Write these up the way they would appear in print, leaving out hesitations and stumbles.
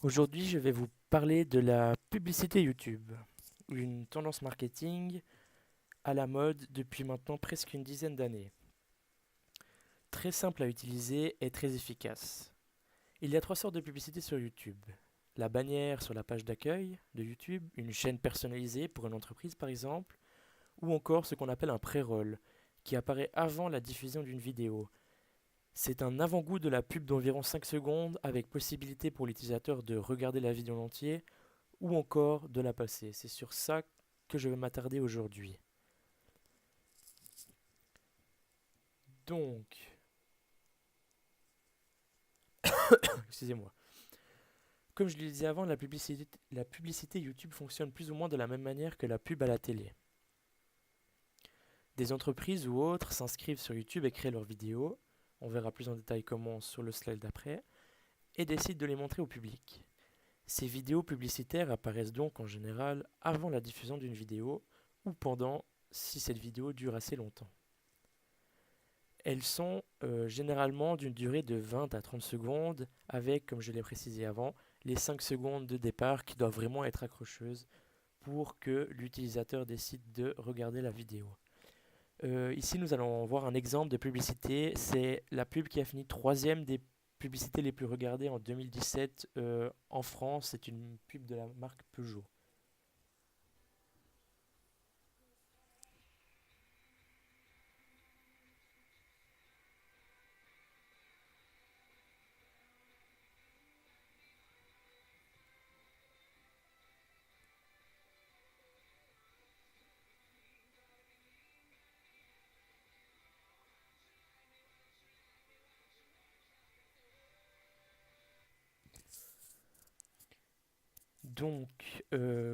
Aujourd'hui, je vais vous parler de la publicité YouTube, une tendance marketing à la mode depuis maintenant presque une dizaine d'années. Très simple à utiliser et très efficace. Il y a trois sortes de publicité sur YouTube. La bannière sur la page d'accueil de YouTube, une chaîne personnalisée pour une entreprise par exemple, ou encore ce qu'on appelle un pré-roll, qui apparaît avant la diffusion d'une vidéo. C'est un avant-goût de la pub d'environ 5 secondes avec possibilité pour l'utilisateur de regarder la vidéo en entier ou encore de la passer. C'est sur ça que je vais m'attarder aujourd'hui. Donc, excusez-moi. Comme je le disais avant, la publicité YouTube fonctionne plus ou moins de la même manière que la pub à la télé. Des entreprises ou autres s'inscrivent sur YouTube et créent leurs vidéos, on verra plus en détail comment sur le slide d'après, et décident de les montrer au public. Ces vidéos publicitaires apparaissent donc en général avant la diffusion d'une vidéo ou pendant si cette vidéo dure assez longtemps. Elles sont généralement d'une durée de 20 à 30 secondes avec, comme je l'ai précisé avant, les 5 secondes de départ qui doivent vraiment être accrocheuses pour que l'utilisateur décide de regarder la vidéo. Ici, nous allons voir un exemple de publicité. C'est la pub qui a fini troisième des publicités les plus regardées en 2017 en France. C'est une pub de la marque Peugeot. Donc,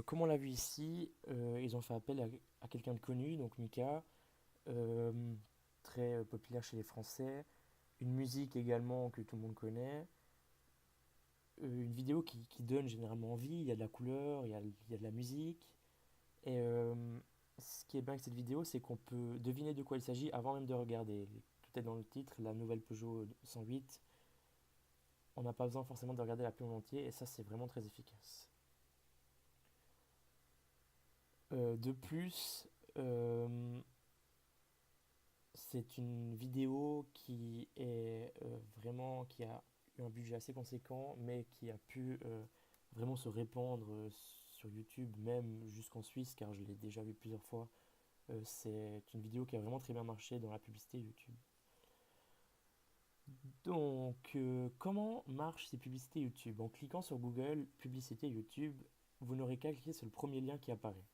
comme on l'a vu ici, ils ont fait appel à quelqu'un de connu, donc Mika, euh, très populaire chez les Français, une musique également que tout le monde connaît, une vidéo qui donne généralement envie, il y a de la couleur, il y a de la musique, et ce qui est bien avec cette vidéo, c'est qu'on peut deviner de quoi il s'agit avant même de regarder. Tout est dans le titre, la nouvelle Peugeot 108, on n'a pas besoin forcément de regarder la pub en entier, et ça c'est vraiment très efficace. De plus, euh, c'est une vidéo qui est vraiment qui a eu un budget assez conséquent, mais qui a pu vraiment se répandre sur YouTube, même jusqu'en Suisse, car je l'ai déjà vu plusieurs fois. C'est une vidéo qui a vraiment très bien marché dans la publicité YouTube. Donc, comment marchent ces publicités YouTube? En cliquant sur Google Publicité YouTube, vous n'aurez qu'à cliquer sur le premier lien qui apparaît.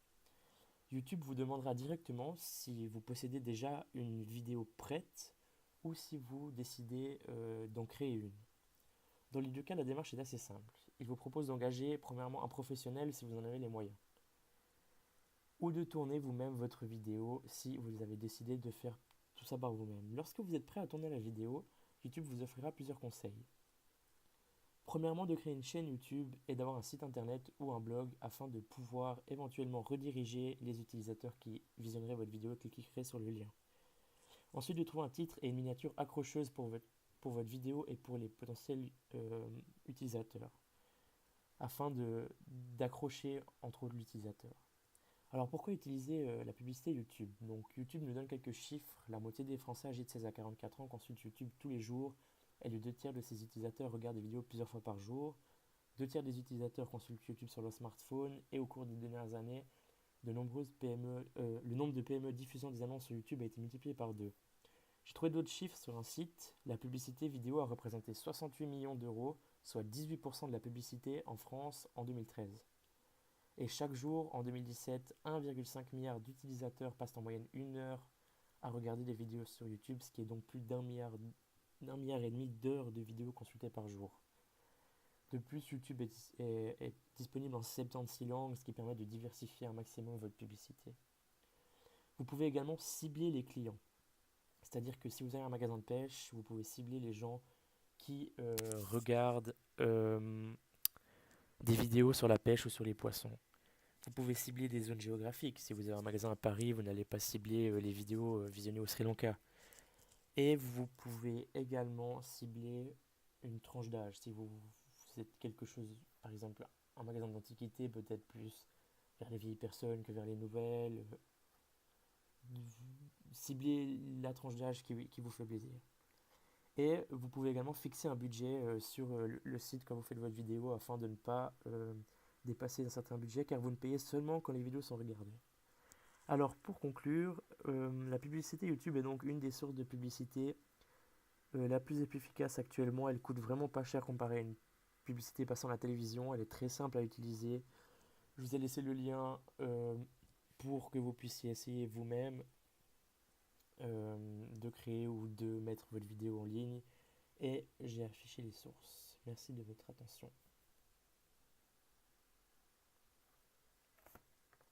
YouTube vous demandera directement si vous possédez déjà une vidéo prête ou si vous décidez d'en créer une. Dans les deux cas, la démarche est assez simple. Il vous propose d'engager premièrement un professionnel si vous en avez les moyens, ou de tourner vous-même votre vidéo si vous avez décidé de faire tout ça par vous-même. Lorsque vous êtes prêt à tourner la vidéo, YouTube vous offrira plusieurs conseils. Premièrement, de créer une chaîne YouTube et d'avoir un site internet ou un blog afin de pouvoir éventuellement rediriger les utilisateurs qui visionneraient votre vidéo et qui cliqueraient sur le lien. Ensuite, de trouver un titre et une miniature accrocheuse pour votre vidéo et pour les potentiels utilisateurs afin d'accrocher entre autres l'utilisateur. Alors pourquoi utiliser la publicité YouTube? Donc YouTube nous donne quelques chiffres. La moitié des Français âgés de 16 à 44 ans consultent YouTube tous les jours et le 2 tiers de ces utilisateurs regardent des vidéos plusieurs fois par jour. 2 tiers des utilisateurs consultent YouTube sur leur smartphone et au cours des dernières années, le nombre de PME diffusant des annonces sur YouTube a été multiplié par 2. J'ai trouvé d'autres chiffres sur un site. La publicité vidéo a représenté 68 millions d'euros, soit 18% de la publicité en France en 2013. Et chaque jour, en 2017, 1,5 milliard d'utilisateurs passent en moyenne 1 heure à regarder des vidéos sur YouTube, ce qui est donc plus d'un milliard et demi d'heures de vidéos consultées par jour. De plus, YouTube est disponible en 76 langues, ce qui permet de diversifier un maximum votre publicité. Vous pouvez également cibler les clients. C'est-à-dire que si vous avez un magasin de pêche, vous pouvez cibler les gens qui regardent des vidéos sur la pêche ou sur les poissons. Vous pouvez cibler des zones géographiques. Si vous avez un magasin à Paris, vous n'allez pas cibler les vidéos visionnées au Sri Lanka. Et vous pouvez également cibler une tranche d'âge. Si vous êtes quelque chose, par exemple, un magasin d'antiquité, peut-être plus vers les vieilles personnes que vers les nouvelles. Ciblez la tranche d'âge qui vous fait plaisir. Et vous pouvez également fixer un budget sur le site quand vous faites votre vidéo afin de ne pas dépasser un certain budget car vous ne payez seulement quand les vidéos sont regardées. Alors pour conclure, la publicité YouTube est donc une des sources de publicité la plus efficace actuellement. Elle coûte vraiment pas cher comparée à une publicité passant à la télévision. Elle est très simple à utiliser. Je vous ai laissé le lien pour que vous puissiez essayer vous-même de créer ou de mettre votre vidéo en ligne. Et j'ai affiché les sources. Merci de votre attention.